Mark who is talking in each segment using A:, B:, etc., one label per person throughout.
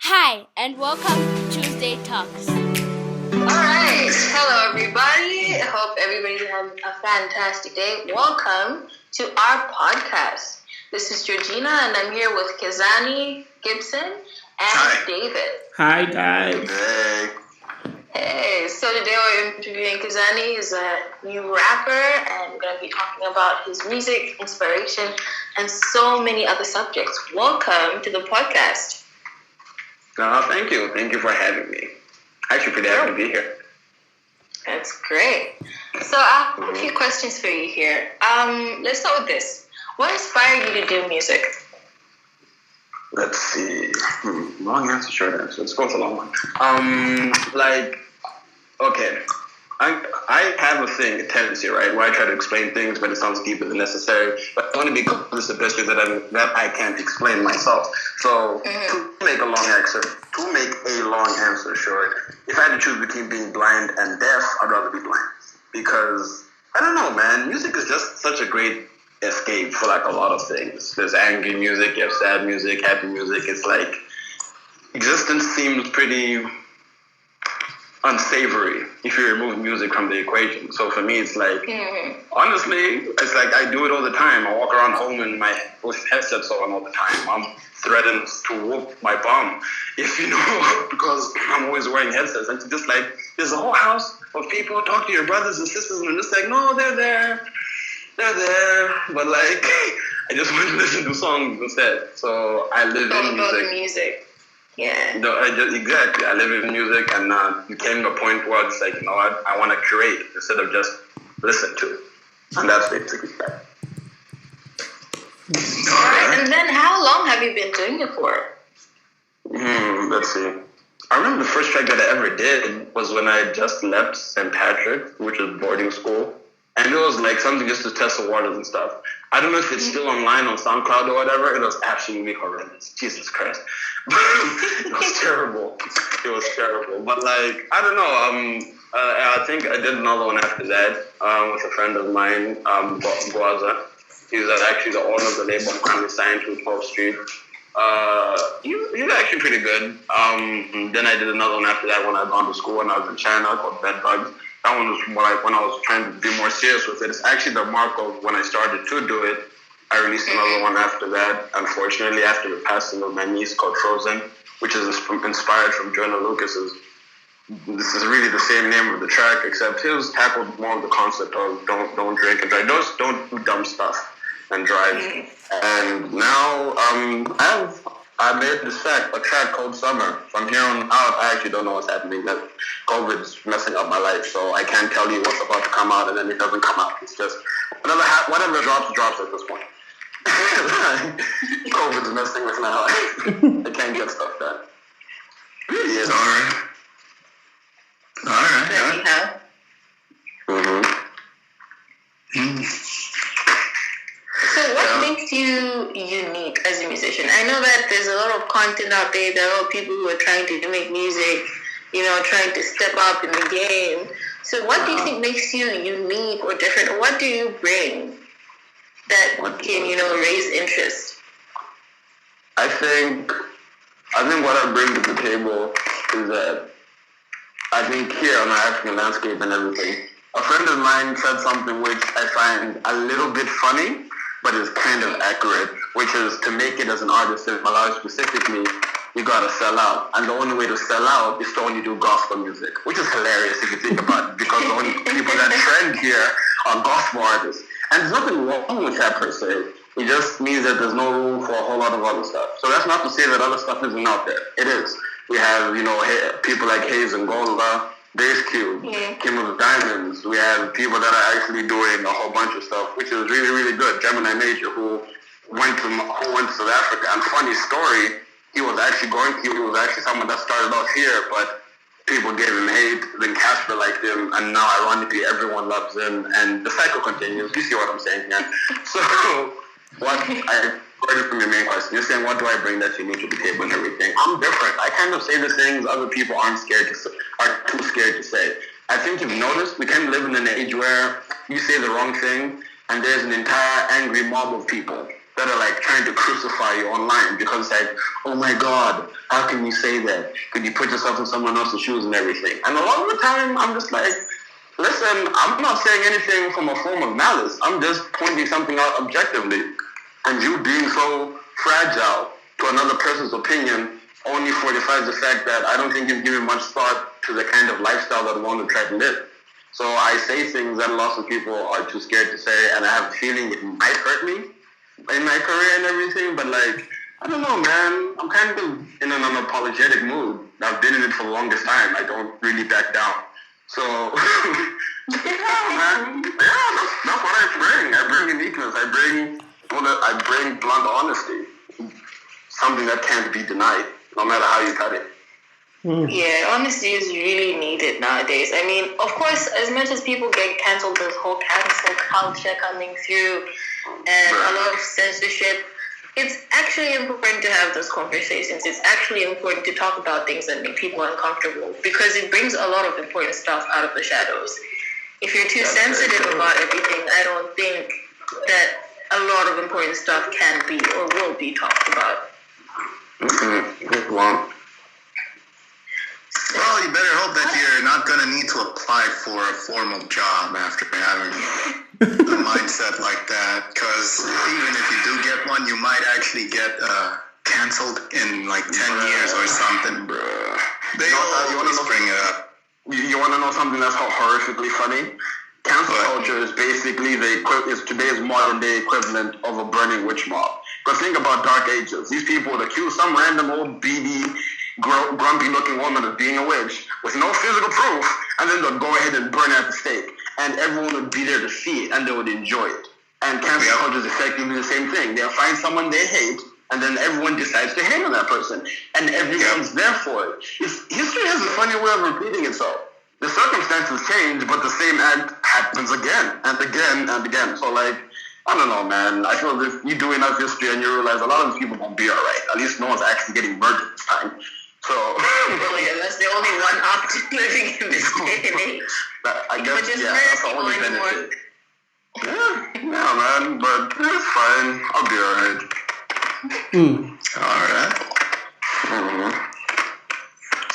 A: Hi, and welcome to Tuesday Talks.
B: Alright, hello everybody. I hope everybody had a fantastic day. Welcome to our podcast. This is Georgina, and I'm here with K3zani, Gibson, and
C: Hi.
B: David.
D: Hi guys.
C: Hey.
B: Hey, so today we're interviewing K3zani. He's a new rapper, and we're going to be talking about his music, inspiration, and so many other subjects. Welcome to the podcast.
C: Thank you. Thank you for having me. Actually, pretty happy to be here.
B: That's great. So I have a few questions for you here. Let's start with this. What inspired you to do music?
C: Let's see. Long answer, short answer. Let's go with a long one. Okay. I have a tendency, right, where I try to explain things, but it sounds deeper than necessary. But only because it's the best way that I can't explain myself. So to make a long answer short, if I had to choose between being blind and deaf, I'd rather be blind, because I don't know, man. Music is just such a great escape for like a lot of things. There's angry music, you have sad music, happy music. It's like existence seems pretty unsavory if you remove music from the equation. So for me, it's like, honestly, it's like I do it all the time. I walk around home with headsets on all the time. I'm threatened to whoop my bum, if you know, because I'm always wearing headsets. And it's just like, there's a whole house of people, talk to your brothers and sisters, and it's like, no, they're there, but like, I just want to listen to songs instead. So I live in
B: music. Yeah.
C: No, exactly. I live in music, and it came to a point where it's like, you know what, I want to curate instead of just listen to. And that's basically that.
B: Alright, and then how long have you been doing it for?
C: Let's see. I remember the first track that I ever did was when I just left St. Patrick, which is boarding school. And it was like something just to test the waters and stuff. I don't know if it's still online on SoundCloud or whatever. It was absolutely horrendous. Jesus Christ. It was terrible. But like, I don't know. I think I did another one after that with a friend of mine, Guaza. He's actually the owner of the label I'm currently signed to, 12th Street. He's actually pretty good. Then I did another one after that when I'd gone to school and I was in China called Bed Bugs. That one was when I was trying to be more serious with it. It's actually the mark of when I started to do it. I released another one after that, unfortunately, after the passing of my niece, called Frozen, which is inspired from Joyner Lucas's. This is really the same name of the track, except his tackled more of the concept of don't drink and drive. Don't do dumb stuff and drive. And now I made this a track called Summer. From here on out, I actually don't know what's happening. That COVID's messing up my life, so I can't tell you what's about to come out, and then it doesn't come out. It's just whatever drops at this point. COVID's messing with my life. I can't get stuff done.
D: Yes. All right.
B: So what makes you unique as a musician? I know that there's a lot of content out there. There are a lot of people who are trying to make music, trying to step up in the game. So what do you think makes you unique or different? Or what do you bring that can, raise interest?
C: I think what I bring to the table is that I think here on the African landscape and everything, a friend of mine said something which I find a little bit funny, but is kind of accurate, which is to make it as an artist in Malawi specifically, you gotta sell out. And the only way to sell out is to only do gospel music, which is hilarious if you think about it, because the only people that trend here are gospel artists. And there's nothing wrong with that per se. It just means that there's no room for a whole lot of other stuff. So that's not to say that other stuff isn't out there. It is. We have, people like Hayes and Gola, Days Cube, Kim of the Diamonds. We have people that are actually doing a whole bunch of stuff, which is really, really good. Gemini Major, who went to South Africa. And funny story, he was actually someone that started off here, but people gave him hate. Then Casper liked him, and now ironically everyone loves him, and the cycle continues. You see what I'm saying here? So what I heard from your main question, you're saying, what do I bring that's unique to the table and everything? I'm different. I kind of say the things other people are too scared to say. I think you've noticed we kind of live in an age where you say the wrong thing and there's an entire angry mob of people that are like trying to crucify you online because it's like, oh my God, how can you say that? Could you put yourself in someone else's shoes and everything? And a lot of the time, I'm just like, listen, I'm not saying anything from a form of malice. I'm just pointing something out objectively. And you being so fragile to another person's opinion only fortifies the fact that I don't think you've given much thought to the kind of lifestyle that I want to try to live. So I say things that lots of people are too scared to say, and I have a feeling it might hurt me in my career and everything, but like, I don't know, man. I'm kind of in an unapologetic mood. I've been in it for the longest time. I don't really back down. So, yeah, man. Yeah, that's what I bring. I bring uniqueness. I bring blunt honesty. Something that can't be denied, no matter how you cut it.
B: Yeah, honesty is really needed nowadays. I mean, of course, as much as people get cancelled, this whole cancel culture coming through and a lot of censorship, it's actually important to have those conversations. It's actually important to talk about things that make people uncomfortable because it brings a lot of important stuff out of the shadows. If you're too sensitive about everything, I don't think that a lot of important stuff can be or will be talked about.
E: Well, you better hope that you're not going to need to apply for a formal job after having a mindset like that. Because even if you do get one, you might actually get canceled in like 10 years or something, bro. They always bring it up.
C: You want to know something that's horrifically funny? Cancel culture is basically today's modern day equivalent of a burning witch mob. Because think about Dark Ages. These people would accuse some random old beady, grumpy looking woman of being a witch with no physical proof, and then they'd go ahead and burn her at the stake. And everyone would be there to see it, and they would enjoy it. And cancel culture is effectively the same thing. They'll find someone they hate, and then everyone decides to hate on that person. And everyone's there for it. History has a funny way of repeating itself. The circumstances change, but the same act happens again and again and again. So, like, I don't know, man. I feel if you do enough history and you realize a lot of these people won't be all right. At least no one's actually getting murdered this time. So,
B: yeah, that's the only one option living in this day and age.
C: I guess, that's the only benefit. Yeah, man. But it's fine. I'll be all right.
E: All right.
C: Mm-hmm.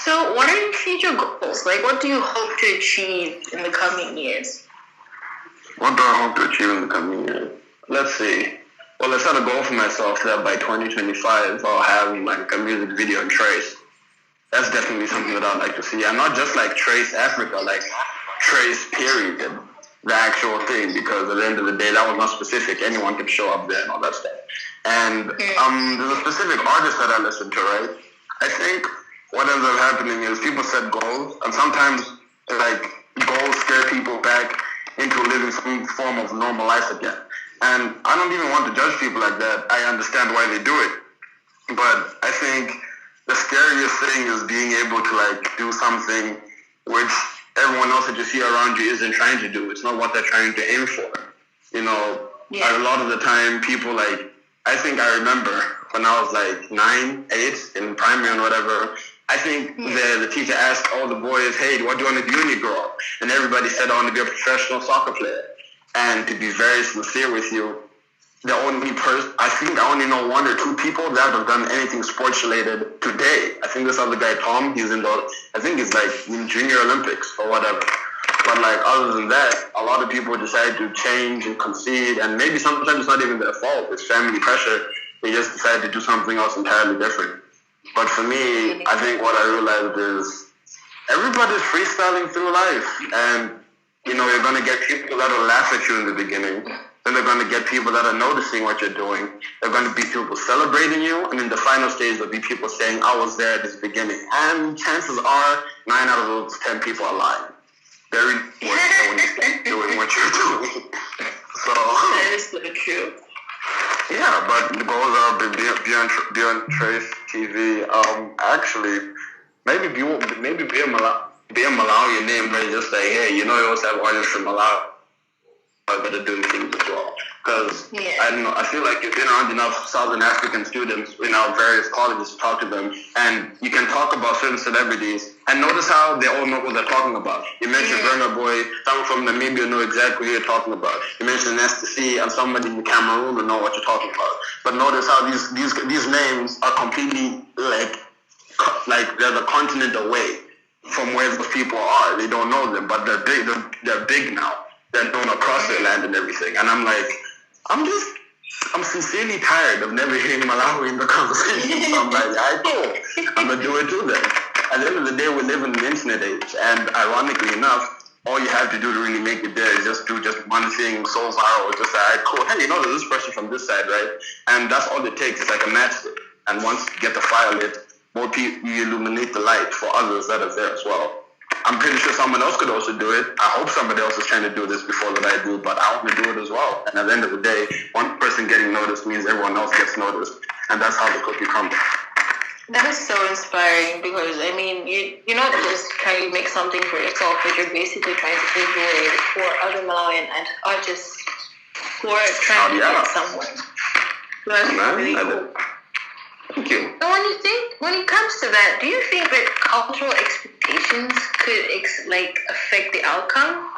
B: So, what are your future goals? Like, what do you hope to achieve in the coming years?
C: What do I hope to achieve in the coming years? Let's see. Well, I set a goal for myself that by 2025, I'll have like a music video in Trace. That's definitely something that I'd like to see. And not just like Trace Africa, like Trace period, the actual thing, because at the end of the day, that was not specific. Anyone could show up there and all that stuff. And there's a specific artist that I listen to, right? I think what ends up happening is people set goals, and sometimes like goals scare people back into living some form of normal life again. And I don't even want to judge people like that. I understand why they do it. But I think the scariest thing is being able to like do something which everyone else that you see around you isn't trying to do. It's not what they're trying to aim for. You know, a lot of the time people like, I think I remember when I was like 9, 8 in primary and whatever, I think the teacher asked all the boys, hey, what do you want to do when you grow up? And everybody said, I want to be a professional soccer player. And to be very sincere with you, the only person, I think I only know 1 or 2 people that have done anything sports related today. I think this other guy, Tom, he's I think he's like in Junior Olympics or whatever. But like other than that, a lot of people decide to change and concede, and maybe sometimes it's not even their fault. It's family pressure. They just decide to do something else entirely different. But for me, I think what I realized is everybody's freestyling through life. And, you know, you're going to get people that will laugh at you in the beginning. Then they're going to get people that are noticing what you're doing. They're going to be people celebrating you. And in the final stage, there'll be people saying, I was there at this beginning. And chances are 9 out of those 10 people are lying. Very important when you doing what you're doing. So
B: That is so true.
C: yeah, but the goals are be on Trace TV. Actually, maybe be a Malawian name, but just like, hey, you know, you also have audience from Malawi. that are doing things as well. Because
B: Yeah.
C: I don't know, I feel like you've been around enough Southern African students in our various colleges to talk to them, and you can talk about certain celebrities and notice how they all know what they're talking about. You mentioned Burna Boy, someone from Namibia know exactly who you're talking about. You mentioned S2E3 and somebody in Cameroon will know what you're talking about. But notice how these names are completely like they're the continent away from where those people are. They don't know them, but they're big. They're big now. They're known across their land and everything. And I'm like, I'm sincerely tired of never hearing Malawi in the conversation. So I'm like, alright, cool. I'm gonna do it too then. At the end of the day, we live in the internet age, and ironically enough, all you have to do to really make it there is just do just one thing so viral. Just say, alright, cool. Hey, there's this person from this side, right? And that's all it takes. It's like a matchstick. And once you get the fire lit, more people, you illuminate the light for others that are there as well. I'm pretty sure someone else could also do it. I hope somebody else is trying to do this before that I do, but I want to do it as well. And at the end of the day, one person getting noticed means everyone else gets noticed. And that's how the cookie crumbles.
B: That is so inspiring because, I mean, you're not just trying to make something for yourself, but you're basically trying to pave the way for other Malawian artists who are trying to get somewhere. So that's really cool.
C: Thank you.
B: So when it comes to that, do you think that cultural expectations could affect the outcome?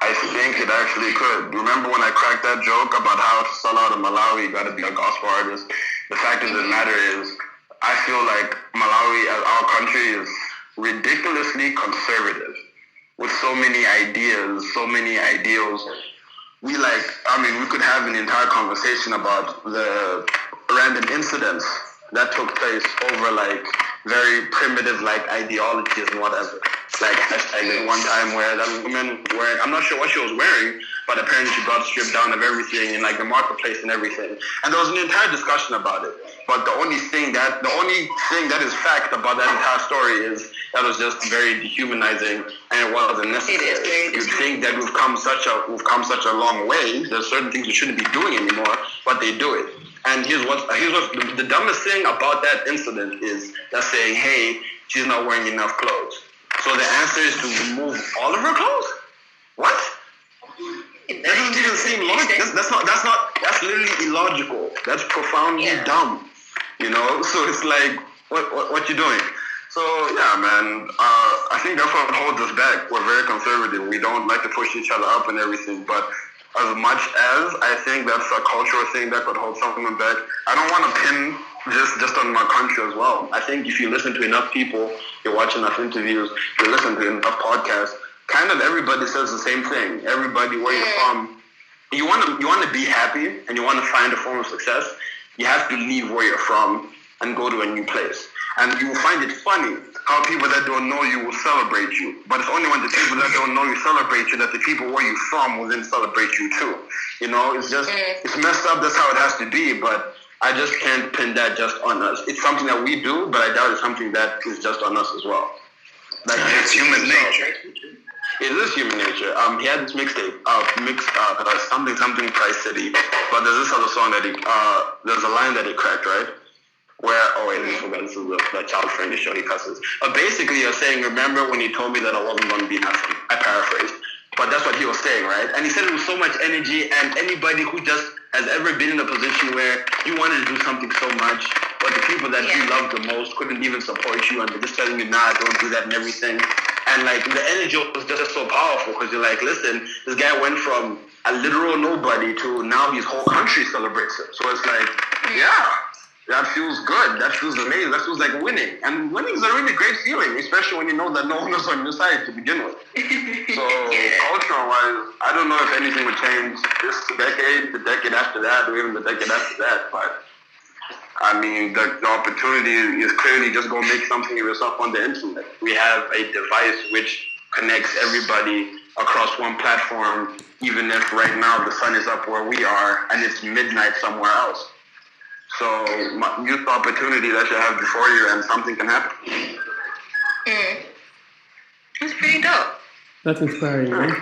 C: I think it actually could. Remember when I cracked that joke about how to sell out in Malawi, you got to be a gospel artist? The fact of the matter is, I feel like Malawi, as our country, is ridiculously conservative with so many ideas, so many ideals. We could have an entire conversation about the random incidents that took place over very primitive ideologies and whatever. There's one time where that woman I'm not sure what she was wearing, but apparently she got stripped down of everything in the marketplace and everything. And there was an entire discussion about it. But the only thing that is fact about that entire story is that was just very dehumanizing and it wasn't necessary. You'd think that we've come such a long way. There's certain things we shouldn't be doing anymore, but they do it. And here's what the dumbest thing about that incident is that saying, hey, she's not wearing enough clothes. So the answer is to remove all of her clothes? What? That doesn't even seem logical. That's literally illogical. That's profoundly dumb. So it's like, what you doing? So yeah, man, I think that's what holds us back. We're very conservative. We don't like to push each other up and everything, but as much as I think that's a cultural thing that could hold someone back, I don't want to pin just on my country as well. I think if you listen to enough people, you watch enough interviews, you listen to enough podcasts, kind of everybody says the same thing. Everybody, where you're from, you want to be happy and you want to find a form of success, you have to leave where you're from and go to a new place. And you will find it funny how people that don't know you will celebrate you. But it's only when the people that don't know you celebrate you that the people where you're from will then celebrate you too. It's just, it's messed up, that's how it has to be, but I just can't pin that just on us. It's something that we do, but I doubt it's something that is just on us as well.
E: It's human nature.
C: It is human nature. He had this mixtape, something Price City, but there's this other song that there's a line that he cracked, right? This is the child-friendly show, he cusses. But basically, you're saying, remember when you told me that I wasn't going to be nothing? I paraphrased. But that's what he was saying, right? And he said it with so much energy, and anybody who just has ever been in a position where you wanted to do something so much, but the people that you loved the most couldn't even support you, and they're just telling you, nah, don't do that and everything. And the energy was just so powerful, because you're like, listen, this guy went from a literal nobody to now his whole country celebrates him. So it's like, that feels good. That feels amazing. That feels like winning. And winning is a really great feeling, especially when you know that no one is on your side to begin with. So, cultural-wise, I don't know if anything would change this decade, the decade after that, or even the decade after that. But, I mean, the opportunity is clearly just go make something of yourself on the internet. We have a device which connects everybody across one platform, even if right now the sun is up where we are and it's midnight somewhere else. So, use the opportunity that you have before you and something can happen.
B: That's pretty dope.
D: That's inspiring, right?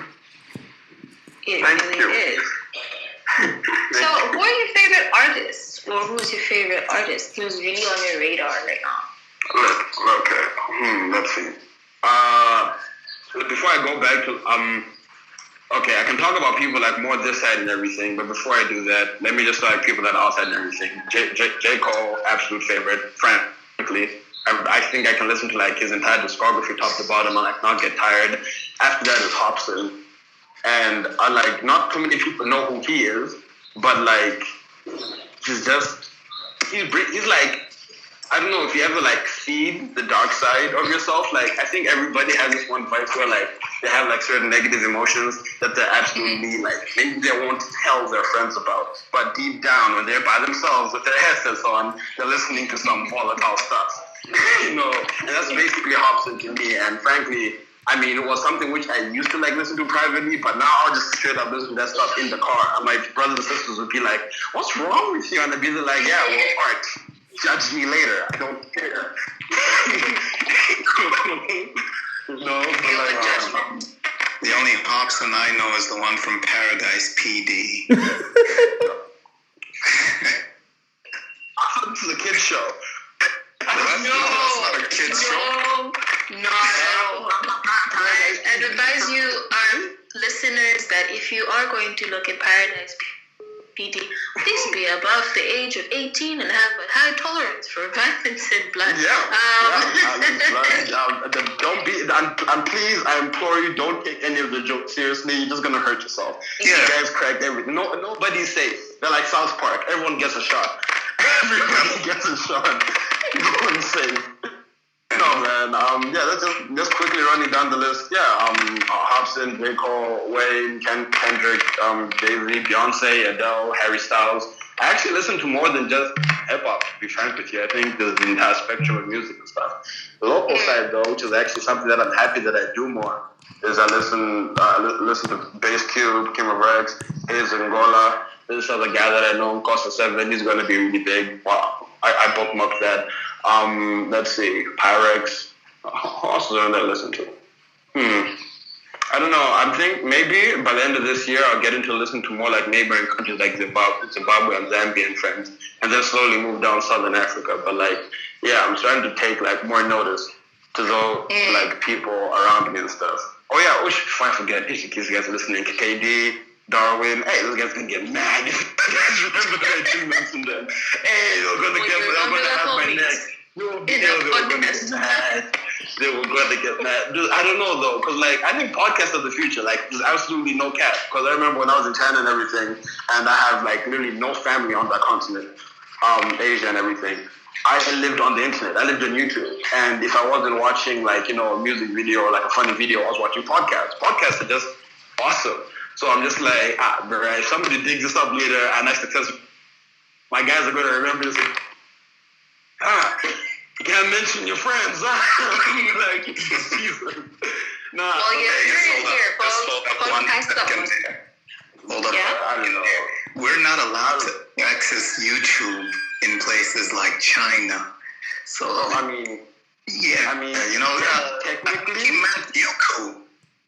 B: It really is. So, who are your favorite artists? Or who's your favorite artist who's really on your radar right now?
C: Okay. Let's see. Before I go back to Okay, I can talk about people like more this side and everything, but before I do that, let me just like people that are outside and everything. J. Cole, absolute favorite, frankly. I think I can listen to like his entire discography top to bottom and like not get tired. After that is Hobson. And I like, not too many people know who he is, but like, he's like, I don't know if you ever like feed the dark side of yourself. Like I think everybody has this one vibe where like they have like certain negative emotions that they're absolutely like maybe they won't tell their friends about. But deep down when they're by themselves with their headsets on, they're listening to some volatile stuff. You know, and that's basically Hobson to me. And frankly, I mean, it was something which I used to like listen to privately, but now I'll just straight up listen to that stuff in the car. And my brothers and sisters would be like, "What's wrong with you?" And I'd be like, "Yeah, well, art. Judge me later. I don't care." No, but like,
E: the only Hobson I know is the one from Paradise PD.
C: This is a kid's show.
E: That's not a kid's show.
B: No. I advise you, our listeners, that if you are going to look at Paradise PD, please be above the age of 18 and have a high tolerance for violence and blood.
C: Don't be. And please, I implore you, don't take any of the jokes seriously. You're just gonna hurt yourself.
B: Yeah.
C: You guys cracked everything. Nobody's safe. They're like South Park. Everyone gets a shot. Everybody gets a shot. No one's safe. No, man. Let's just quickly running down the list. Hobson, J. Cole, Wayne, Kendrick, Jay-Z, Beyonce, Adele, Harry Styles. I actually listen to more than just hip hop, to be frank with you. I think there's the entire spectrum of music and stuff. The local side, though, which is actually something that I'm happy that I do more, is I listen to Bass Cube, Kim of Rex, Hayes Ngola. This other guy that I know, Costa 7, he's going to be really big. Wow, I bookmarked that. Let's see, Pyrex. Who else is there that I listen to? I don't know. I think maybe by the end of this year, I'll get into listening to more like neighboring countries like Zimbabwe and Zambia and friends, and then slowly move down Southern Africa. But like, yeah, I'm starting to take like more notice to those like people around me and stuff. Oh yeah, before I forget, in case you guys are listening, KD, Darwin. Hey, those guys gonna get mad. Remember that I didn't mention them. Hey, they're gonna have my neck. They were gonna get mad. They were gonna get mad. Dude, I don't know though, cause like I think podcasts are the future. Like there's absolutely no cap. Cause I remember when I was in China and everything, and I have like literally no family on that continent, Asia and everything. I lived on the internet. I lived on YouTube, and if I wasn't watching like a music video or like a funny video, I was watching podcasts. Podcasts are just awesome. So I'm just like, bro, if somebody digs this up later and I successful, my guys are going to remember this. You can't mention your friends. Like, Jesus. Nah.
B: Well, you're here, folks.
E: Hold up.
B: Yeah?
C: I don't know.
E: We're not allowed to access YouTube in places like China. So, technically, you meant YouTube.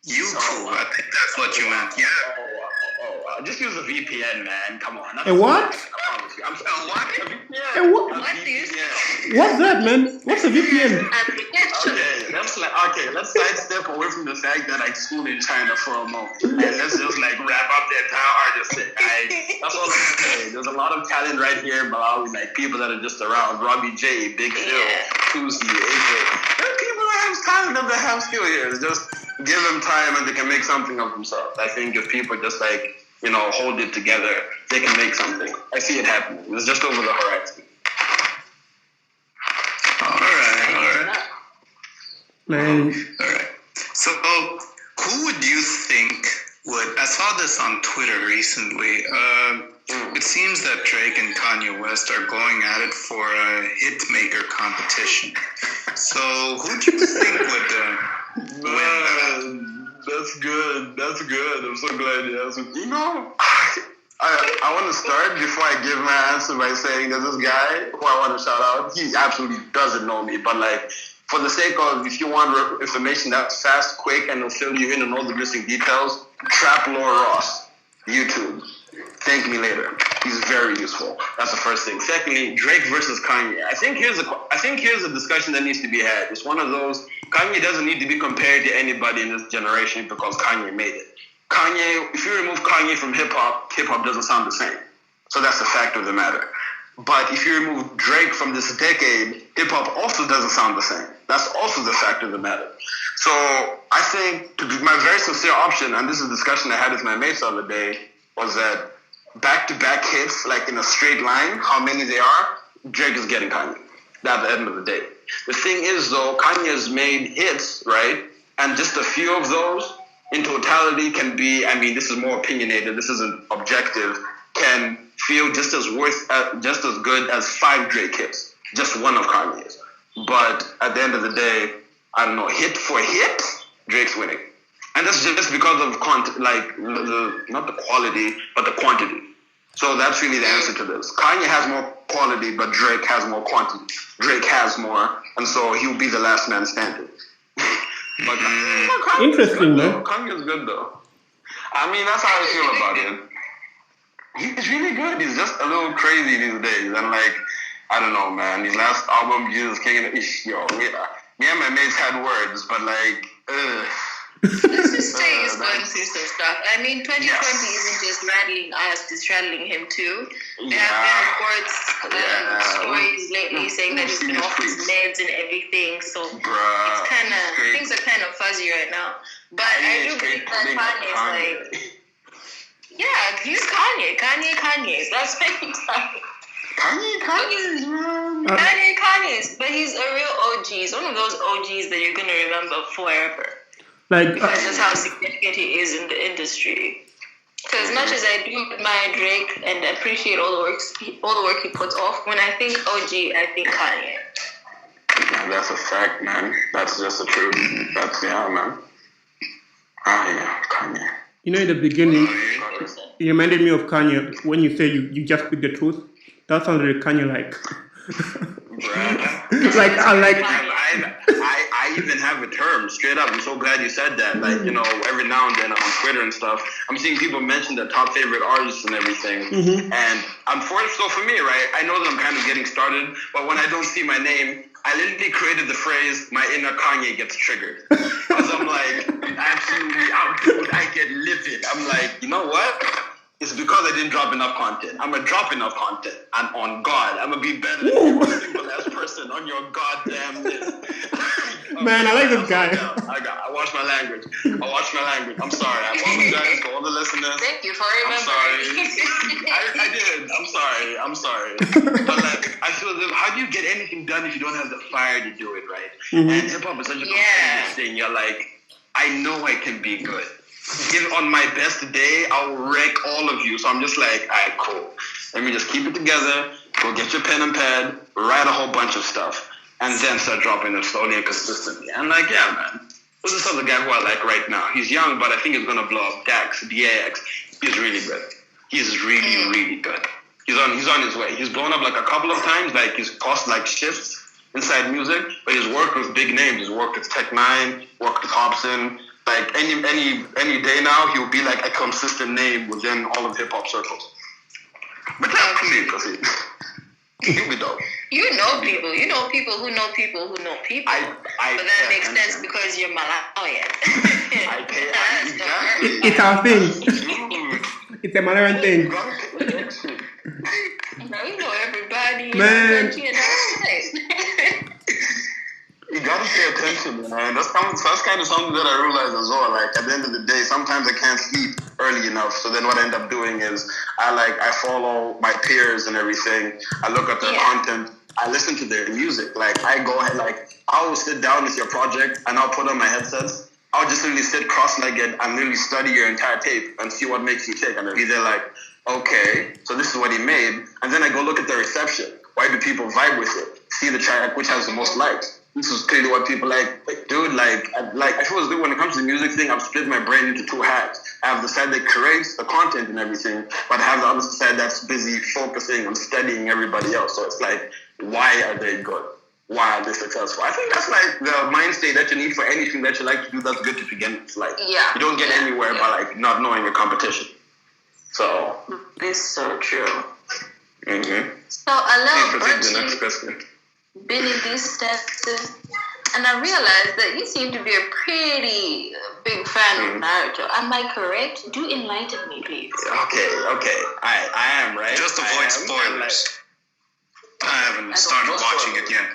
E: YouTube, I think that's what you meant. Yeah.
C: Just use a VPN, man. Come on.
F: A what?
C: I promise you. I'm saying what? A VPN.
F: A what? What's that, man? What's a VPN?
C: Okay, let's sidestep away from the fact that I schooled in China for a moment. And let's just like wrap up the entire artist thing. That's all I'm saying. There's a lot of talent right here in Malawi, like people that are just around. Robbie J, Big Phil, Tuzi, AJ. There are people that have talent and that have skill here. It's just give them time and they can make something of themselves. I think if people just like, hold it together, they can make something. I see it happening. It's just over the horizon.
E: All right.
F: Man.
E: All right. So, who would you think would... I saw this on Twitter recently. It seems that Drake and Kanye West are going at it for a hitmaker competition. So, who do you think would win that?
C: That's good. I'm so glad you asked me. I want to start before I give my answer by saying there's this guy who I want to shout out. He absolutely doesn't know me, but like for the sake of if you want information that's fast, quick, and will fill you in on all the missing details, Trap Lore Ross, YouTube. Thank me later. He's very useful. That's the first thing. Secondly, Drake versus Kanye. I think here's a discussion that needs to be had. It's one of those. Kanye doesn't need to be compared to anybody in this generation because Kanye made it. Kanye, if you remove Kanye from hip hop doesn't sound the same. So that's the fact of the matter. But if you remove Drake from this decade, hip hop also doesn't sound the same. That's also the fact of the matter. So I think my very sincere option, and this is a discussion I had with my mates the other day, was that back-to-back hits, like in a straight line, how many they are, Drake is getting Kanye. At the end of the day. The thing is, though, Kanye has made hits, right? And just a few of those, in totality, can be, I mean, this is more opinionated, this isn't objective, can feel just as good as 5 Drake hits. Just one of Kanye's. But at the end of the day, I don't know, hit for hit, Drake's winning. And that's just because of not the quality, but the quantity. So that's really the answer to this. Kanye has more quality, but Drake has more quantity. Drake has more, and so he'll be the last man standing. But
F: Interesting, man.
C: Kanye's good, though. I mean, that's how I feel about it. He's really good. He's just a little crazy these days. And, like, I don't know, man. His last album, Jesus King, me and my mates had words, but, like,
B: Let's just say he's going through some stuff. I mean, 2020 isn't just rattling us, it's rattling him too. There have been reports, stories lately saying that he's been off his meds and everything. So it's kind of, things are kind of fuzzy right now. But I do believe that Kanye's like, yeah, he's Kanye. Kanye's. That's what he's like. Kanye's, man. Kanye's. But he's a real OG. He's one of those OGs that you're going to remember forever.
F: Like,
B: because that's how significant he is in the industry. So as much as I do admire Drake and appreciate all the work he puts off, when I think OG, I think Kanye.
C: Yeah, that's a fact, man. That's just the truth. Man. Kanye.
F: you know, in the beginning, it reminded me of Kanye when you say you just speak the truth. That sounded Kanye like.
C: I even have a term straight up. I'm so glad you said that. Like, you know, every now and then on Twitter and stuff, I'm seeing people mention their top favorite artists and everything. Mm-hmm. And so for me, right, I know that I'm kind of getting started, but when I don't see my name, I literally created the phrase, my inner Kanye gets triggered. Because I'm like, absolutely, I get livid. I'm like, you know what? It's because I didn't drop enough content. I'm going to drop enough content. And on God, I'm going to be better than every single last person on your goddamn list.
F: Man, I like this guy.
C: I watch my language. I'm sorry. I apologize for all the listeners.
B: Thank you for remembering.
C: I did. I'm sorry. But like, I feel that how do you get anything done if you don't have the fire to do it, right? Mm-hmm. And hip-hop is such a competitive thing. You're like, I know I can be good. On my best day, I'll wreck all of you. So I'm just like, all right, cool. Let me just keep it together. Go get your pen and pad, write a whole bunch of stuff, and then start dropping it slowly and consistently. And like, yeah, man. This is the guy who I like right now. He's young, but I think he's gonna blow up. DAX. He's really good. He's really, really good. He's on his way. He's blown up like a couple of times. Like he's caused like shifts inside music, but he's worked with big names. He's worked with Tech9, worked with Hobson. Like any day now, he'll be like a consistent name within all of hip hop circles. But yeah, proceed. He'll be dope.
B: You know people who know people who know people who know people. But that makes sense because you're Malawian.
F: It's our thing. It's a Malawian thing.
B: You know everybody.
F: Man.
C: You gotta pay attention, man. That's kind of something that I realized as well. Like at the end of the day, sometimes I can't sleep early enough. So then what I end up doing is I follow my peers and everything. I look at their content. I listen to their music. Like I'll sit down with your project and I'll put on my headsets. I'll just literally sit cross-legged and literally study your entire tape and see what makes you tick. And I'll be there like, okay, so this is what he made. And then I go look at the reception. Why do people vibe with it? See the track which has the most likes. This is clearly what people like. Dude, I feel as though when it comes to the music thing, I've split my brain into two halves. I have the side that creates the content and everything, but I have the other side that's busy focusing on studying everybody else. So it's like, why are they good? Why are they successful? I think that's like the mind state that you need for anything that you like to do that's good to begin with. Like, you don't get anywhere by like not knowing your competition. So
B: this is so true.
C: Mm-hmm.
B: So a little
C: the next question.
B: been in these steps. and I realized that you seem to be a pretty big fan of Naruto. Am I correct? Do enlighten me, please.
C: Okay. I am, right?
E: Just avoid spoilers. I haven't started watching it yet.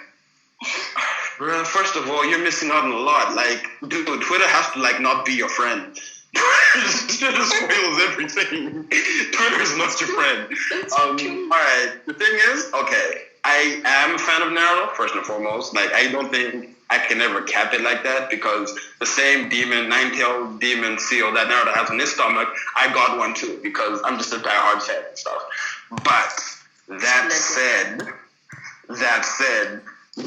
C: Bro, first of all, you're missing out on a lot. Like, dude, Twitter has to, like, not be your friend. Twitter spoils everything. Twitter is not your friend. Alright, the thing is, okay, I am a fan of Naruto, first and foremost. Like, I don't think I can ever cap it like that, because the same demon, nine-tailed demon seal that Naruto has in his stomach, I got one too, because I'm just a diehard fan and stuff. But, that said,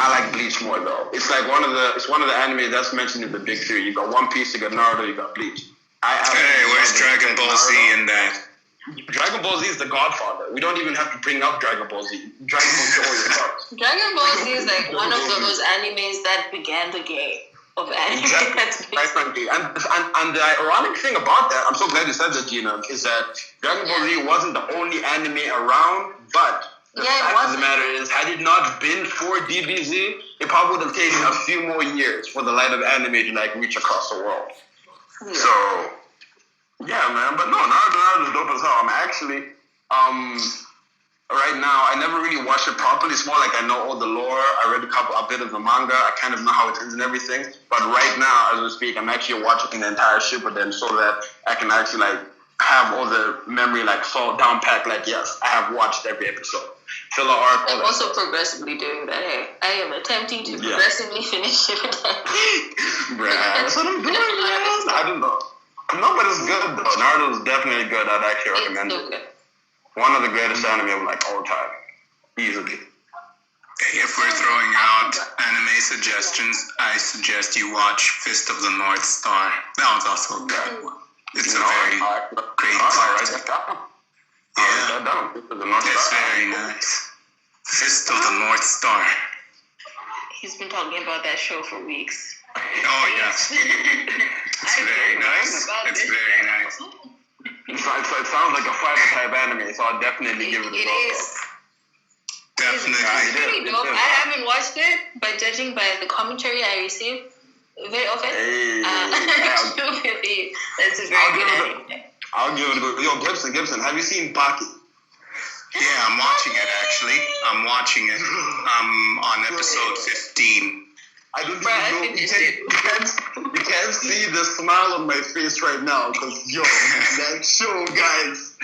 C: I like Bleach more though. It's like one of the anime that's mentioned in the big three. You got One Piece, you got Naruto, you got Bleach.
E: Hey, where's Dragon Ball Z in that?
C: Dragon Ball Z is the godfather. We don't even have to bring up Dragon Ball Z. Dragon Ball Z always starts.
B: Dragon Ball Z is like one of those animes that began the game of anime.
C: Exactly. And the ironic thing about that, I'm so glad you said that, Gina, is that Dragon Ball Z wasn't the only anime around, but the fact of the matter is, had it not been for DBZ, it probably would have taken a few more years for the light of anime to like reach across the world. Yeah. So, yeah, man. But no, Naruto is dope as hell. I'm actually, right now, I never really watched it properly. It's more like I know all the lore. I read a bit of the manga. I kind of know how it ends and everything. But right now, as we speak, I'm actually watching the entire Shippuden so that I can actually like have all the memory like so down packed. Like, yes, I have watched every episode. Filler arc.
B: I'm also progressively doing that. Hey, I am attempting to progressively finish it.
C: Bruh, that's what I'm doing, man. I don't know. No, but it's good though. Naruto is definitely good. I'd actually recommend it. Good. One of the greatest anime of like all time, easily.
E: If we're throwing out anime suggestions, I suggest you watch Fist of the North Star. That was also a good one. It's a very great title. Yeah, it's very nice. Fist of the North Star.
B: He's been talking about that show for weeks.
E: Oh, yes. It's very nice. It's very nice.
C: It sounds like a fighter type anime, so I'll definitely give it a go.
B: It is.
E: Definitely.
B: It's pretty dope. I haven't watched it, but judging by the commentary I receive very often, that's a very good anime.
C: I'll give it a go. Yo, Gibson, have you seen Baki?
E: Yeah, I'm watching it actually. I'm watching it. I'm on episode 15.
C: I don't even know. You can't see the smile on my face right now because, yo, that show, guys.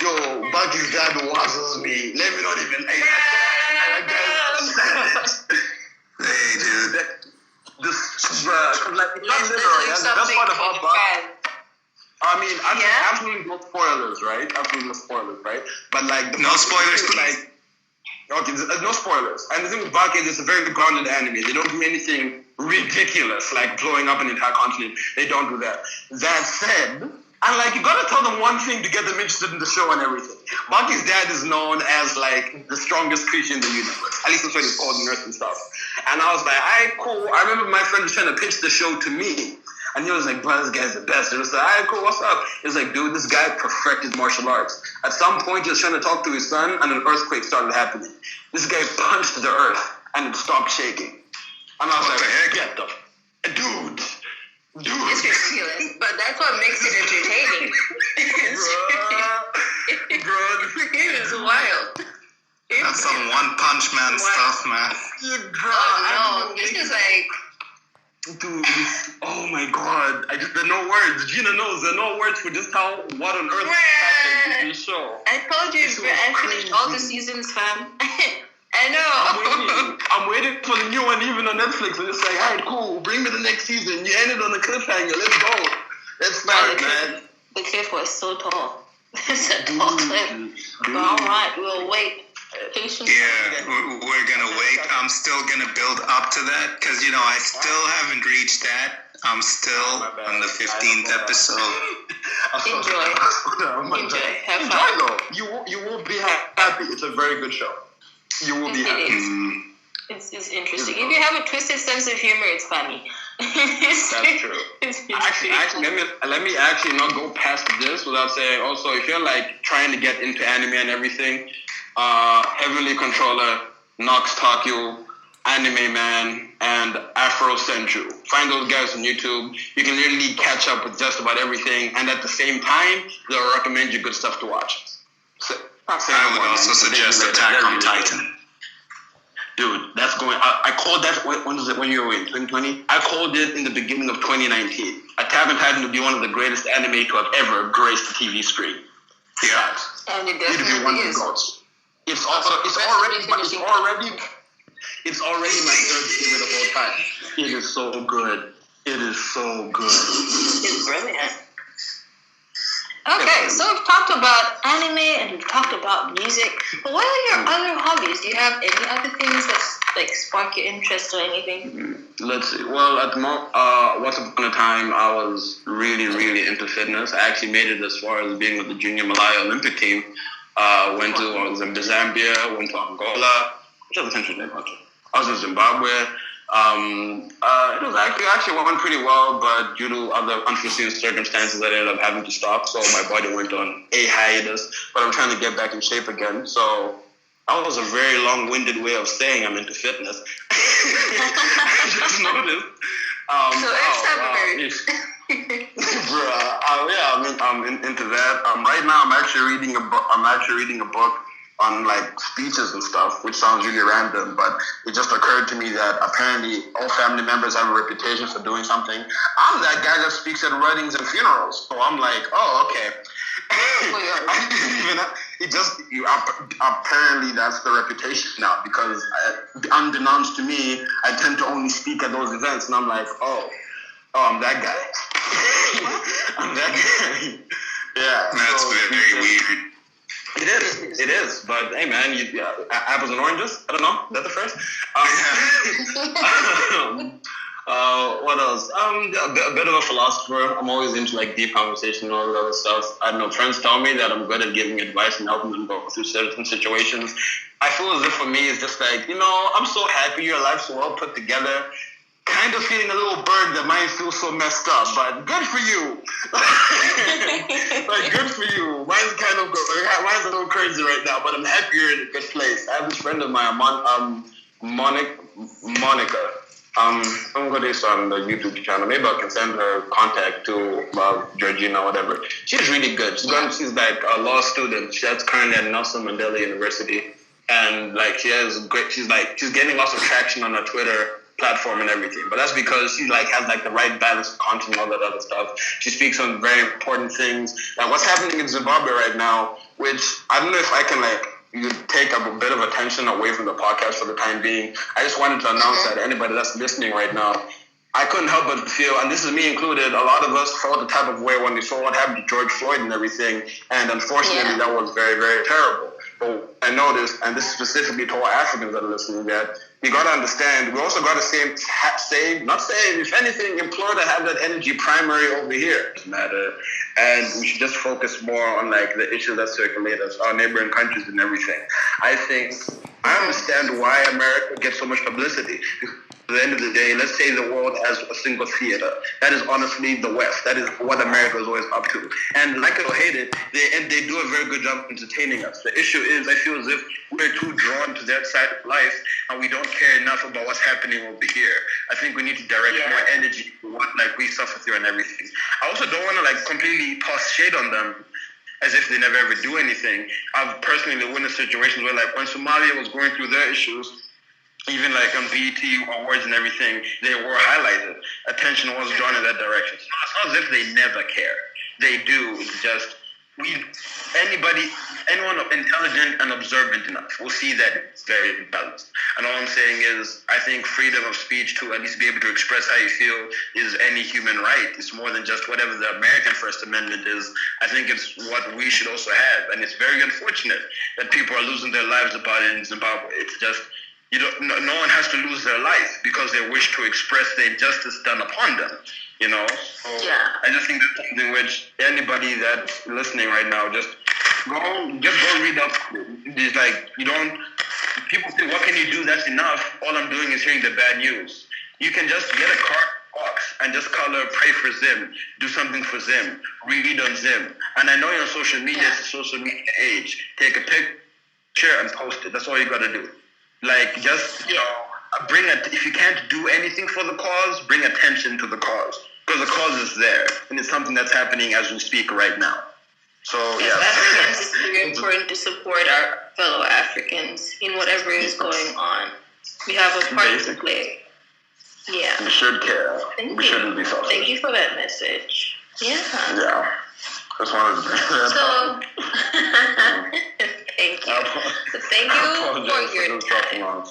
C: Yo, Baki's dad watches me. Let me not even.
E: Hey, dude.
C: That's the best part about Baki. I mean, absolutely no spoilers, right? Absolutely no spoilers, right? But like,
E: no spoilers,
C: like, okay, no spoilers. And the thing with Baki is it's a very grounded anime. They don't do anything ridiculous, like blowing up an entire continent. They don't do that. That said, and like, you gotta tell them one thing to get them interested in the show and everything. Baki's dad is known as like the strongest creature in the universe. At least that's what he's called in Earth and stuff. And I was like, alright, cool. I remember my friend was trying to pitch the show to me. And he was like, bro, this guy's the best. And I was like, all right, cool, what's up? He was like, dude, this guy perfected martial arts. At some point, he was trying to talk to his son, and an earthquake started happening. This guy punched the earth, and it stopped shaking. And I was
E: what
C: like,
E: the heck?
C: get the... Dude.
B: It's ridiculous, but that's what makes it entertaining.
C: Bro,
B: it is wild.
E: That's some One Punch Man stuff, man.
B: Oh, no, this is like...
C: Dude, oh my god. There are no words. Gina knows there are no words for just what on earth happened in this show.
B: I told you, I finished all the seasons, fam. I know.
C: I'm waiting for the new one even on Netflix. And it's like, alright, cool, bring me the next season. You ended on a cliffhanger. Let's go. Let's start, man.
B: The cliff was so tall. It's a tall cliff. But alright, we'll wait. Patience.
E: Yeah, we're gonna wait. I'm still gonna build up to that because I still haven't reached that. I'm still on the 15th episode.
B: Enjoy. Have fun.
C: Though. You will be happy. It's a very good show. You will be happy.
B: It's interesting. If you have a twisted sense of humor, it's funny.
C: That's true. Actually, let me actually not go past this without saying also, if you're like trying to get into anime and everything, Heavenly Controller, Nox Takyo, Anime Man, and Afro Central. Find those guys on YouTube. You can literally catch up with just about everything, and at the same time, they'll recommend you good stuff to watch. So,
E: I would also suggest Attack on Titan.
C: Dude, that's going. I called that. When was it? When you were in 2020? I called it in the beginning of 2019. Attack on Titan would be one of the greatest anime to have ever graced the TV screen.
E: Yeah.
B: And it
C: It'd be one of
B: definitely
C: the
B: is.
C: goats. It's already my third favorite of all time. It is so good. It is so good.
B: It's brilliant. Okay, so we've talked about anime and we've talked about music, but what are your other hobbies? Do you have any other things that like spark your interest or anything?
C: Let's see. Well, at the moment, once upon a time, I was really, really into fitness. I actually made it as far as being with the Junior Malaya Olympic team. I was in Zambia, went to Angola, which other country did I go to? I was in Zimbabwe. It was actually went pretty well, but due to other unforeseen circumstances, I ended up having to stop. So my body went on a hiatus, but I'm trying to get back in shape again. So that was a very long-winded way of saying I'm into fitness. I just noticed. I'm into that. Right now, I'm actually reading a book on like speeches and stuff, which sounds really random, but it just occurred to me that apparently all family members have a reputation for doing something. I'm that guy that speaks at weddings and funerals, so I'm like, oh, okay. Apparently that's the reputation now, because unbeknownst to me, I tend to only speak at those events, and I'm like, oh, I'm that guy. I'm that guy. Yeah.
E: That's very weird.
C: It is. But hey, man, apples and oranges. I don't know. Is that the first? What else? A bit of a philosopher. I'm always into like deep conversation and all that other stuff. I don't know. Friends tell me that I'm good at giving advice and helping them go through certain situations. I feel as if for me it's just like, I'm so happy your life's so well put together. Kind of feeling a little burdened that mine feels so messed up, but good for you. Like, good for you. Mine's a little crazy right now, but I'm happy you're in a good place. I have this friend of mine, Monica. I'm going to start on the YouTube channel. Maybe I can send her contact to Georgina or whatever. She's really good. She's like a law student. She's currently at Nelson Mandela University, and like she's getting lots of traction on her Twitter platform and everything, but that's because she has the right balance of content and all that other stuff. She speaks on very important things, like what's happening in Zimbabwe right now, which I don't know if I can you take a bit of attention away from the podcast for the time being. I just wanted to announce that anybody that's listening right now, I couldn't help but feel, and this is me included, a lot of us felt the type of way when we saw what happened to George Floyd and everything, and unfortunately that was very, very terrible. But I noticed, and this is specifically to all Africans that are listening, that you got to understand, we also got to if anything, implore to have that energy primary over here. It doesn't matter. And we should just focus more on the issues that circulate us, our neighboring countries and everything. I understand why America gets so much publicity. At the end of the day, let's say the world has a single theater. That is honestly the West. That is what America is always up to. And like it or hate it, they do a very good job of entertaining us. The issue is, I feel as if we're too drawn to that side of life and we don't care enough about what's happening over here. I think we need to direct more energy to what we suffer through and everything. I also don't want to completely toss shade on them as if they never ever do anything. I've personally witnessed situations where when Somalia was going through their issues, even on BET awards and everything, they were highlighted. Attention was drawn in that direction. So it's not as if they never care. They do. It's just anyone intelligent and observant enough will see that it's very balanced. And all I'm saying is, I think freedom of speech to at least be able to express how you feel is any human right. It's more than just whatever the American First Amendment is. I think it's what we should also have. And it's very unfortunate that people are losing their lives about it in Zimbabwe. It's just, no one has to lose their life because they wish to express the injustice done upon them, So I just think that's something which anybody that's listening right now, just go read up. It's people think, what can you do that's enough? All I'm doing is hearing the bad news. You can just get a card box and just color pray for Zim, do something for Zim, read on Zim. And I know you're on social media, it's a social media age. Take a picture and post it. That's all you got to do. if you can't do anything for the cause, bring attention to the cause. Because the cause is there, and it's something that's happening as we speak right now. So, yeah.
B: Africans, it's very important to support our fellow Africans in whatever is going on. We have a part to play. Yeah.
C: We should care. We shouldn't be selfish.
B: Thank you for that message. Yeah.
C: Yeah. Just wanted to bring that up.
B: Thank you. Thank you for your time.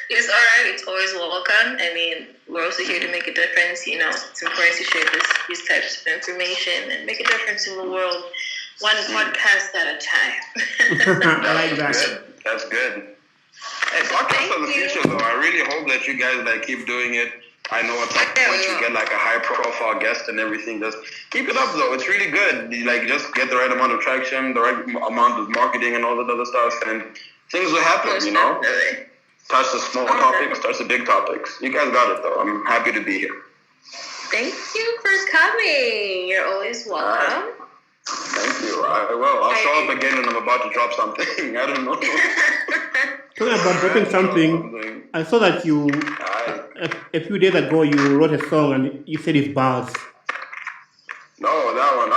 B: It's alright, it's always welcome. I mean, we're also here to make a difference. You know, it's important to share these types of information and make a difference in the world, one podcast at a time.
F: I like that.
C: That's good. Podcast for the future, though. I really hope that you guys keep doing it. I know at some point you get a high profile guest and everything. Just keep it up, though. It's really good. Just get the right amount of traction, the right amount of marketing, and all that other stuff, and things will happen. You know. Touch the small topics, touch the big topics. You guys got it, though. I'm happy to be here.
B: Thank you for coming. You're always welcome.
C: Thank you. I will. I'll show up again when I'm about to drop something. I don't know.
F: Talking about dropping something, I saw that you, a few days ago, you wrote a song and you said it's bars.
C: No, that one.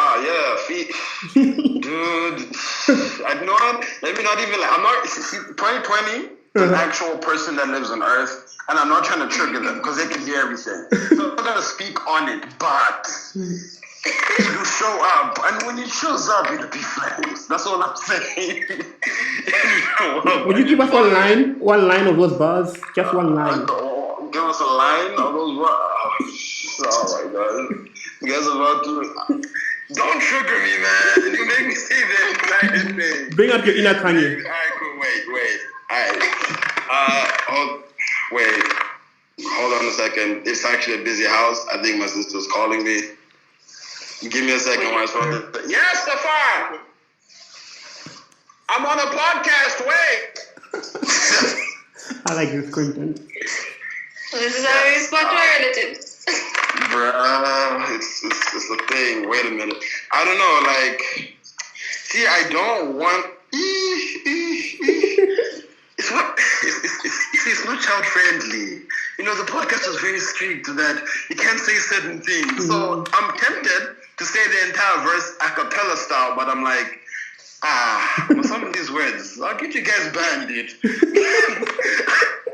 C: Dude. I know. Let me not even. I'm not. 2020. An actual person that lives on Earth, and I'm not trying to trigger them because they can hear everything. So I'm not gonna speak on it, but you show up, and when it shows up, it'll be flames. That's all I'm saying.
F: Would you give us one line of those bars? Just one line.
C: Give us a line of those bars. Oh my God, you guys are about to. Don't trigger me, man. You make me say the entire thing.
F: Bring up your Inner Kanye.
C: Alright, cool. Wait. Alright. Wait. Hold on a second. It's actually a busy house. I think my sister's calling me. Give me a second while I phone. Yes, Stefan! I'm on a podcast. Wait!
F: I like this content.
B: This is how we spot our relatives.
C: Bruh, it's a thing. Wait a minute. I don't know, see, I don't want... It's not child friendly. You know, the podcast is very strict that you can't say certain things. So I'm tempted to say the entire verse a cappella style, but I'm like, some of these words, I'll get you guys banned, dude.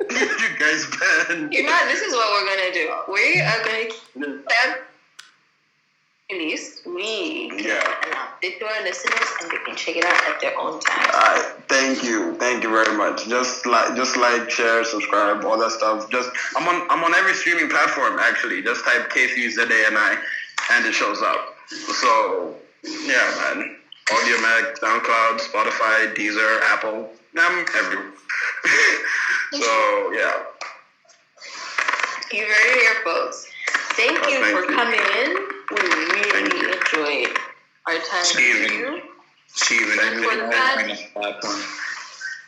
C: Get you guys banned.
B: You know, this is what we're gonna do. We are gonna release. We announce it to our listeners, and they can check it out at their own time.
C: Alright, thank you very much. Just like, share, subscribe, all that stuff. I'm on every streaming platform actually. Just type K3zani and it shows up. So yeah, man. Audio Mac, SoundCloud, Spotify, Deezer, Apple. I'm everywhere. So yeah.
B: You heard it here, folks. Thank you for coming in. We really enjoyed our time with you.
E: Steven, I really like the platform.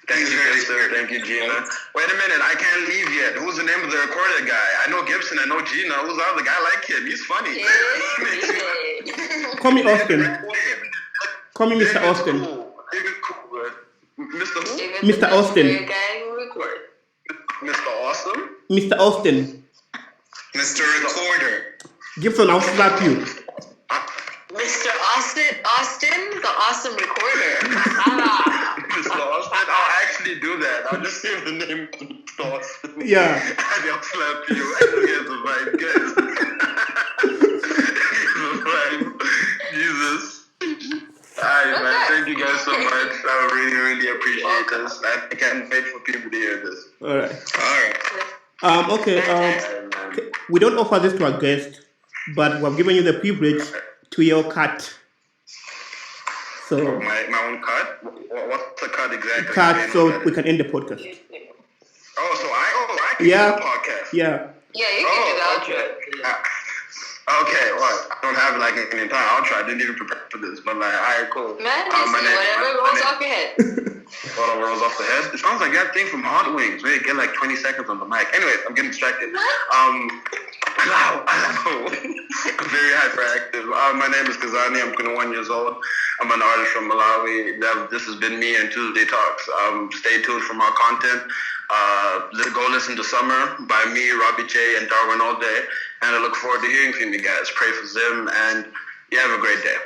C: Thank you, Gibson. Thank you, Gina. Wait a minute, I can't leave yet. Who's the name of the recorder guy? I know Gibson, I know Gina. Who's the other guy? I like him. He's funny.
F: Call me Austin. Call me Mr. Austin.
C: Mr. who?
F: Mr. Austin.
C: Mr. Awesome?
F: Mr. Austin.
E: Mr. Recorder.
F: Gibson, I'll slap you.
B: Mr. Austin, the awesome recorder.
C: Mr. Austin, I'll actually do that. I'll just say the name Mr. Austin.
F: Yeah.
C: And I'll slap you. I just get the vibe, guys. Jesus. Alright, man. Thank you guys so much. I really, really appreciate this. I can't wait for people to hear this.
F: Alright. Okay. We don't offer this to our guest, but we've given you the privilege to your cut. So
C: my own cut. What's the cut exactly?
F: Cut, so we can end the podcast.
C: I can
F: Yeah.
C: do the podcast.
F: Yeah.
B: Yeah, you can do that.
C: Okay. Okay, well, I don't have an entire outro. I didn't even prepare for this, but alright, cool.
B: Man, whatever rolls off your head.
C: Whatever rolls off the head. It sounds like that thing from Hot Wings where you get 20 seconds on the mic. Anyways, I'm getting distracted. I'm very hyperactive. My name is K3zani. I'm 21 years old. I'm an artist from Malawi. This has been me and Tuesday Talks. Stay tuned for more content. Go listen to Summer by me, Robbie J, and Darwin All Day. And I look forward to hearing from you guys. Pray for Zim, and you have a great day.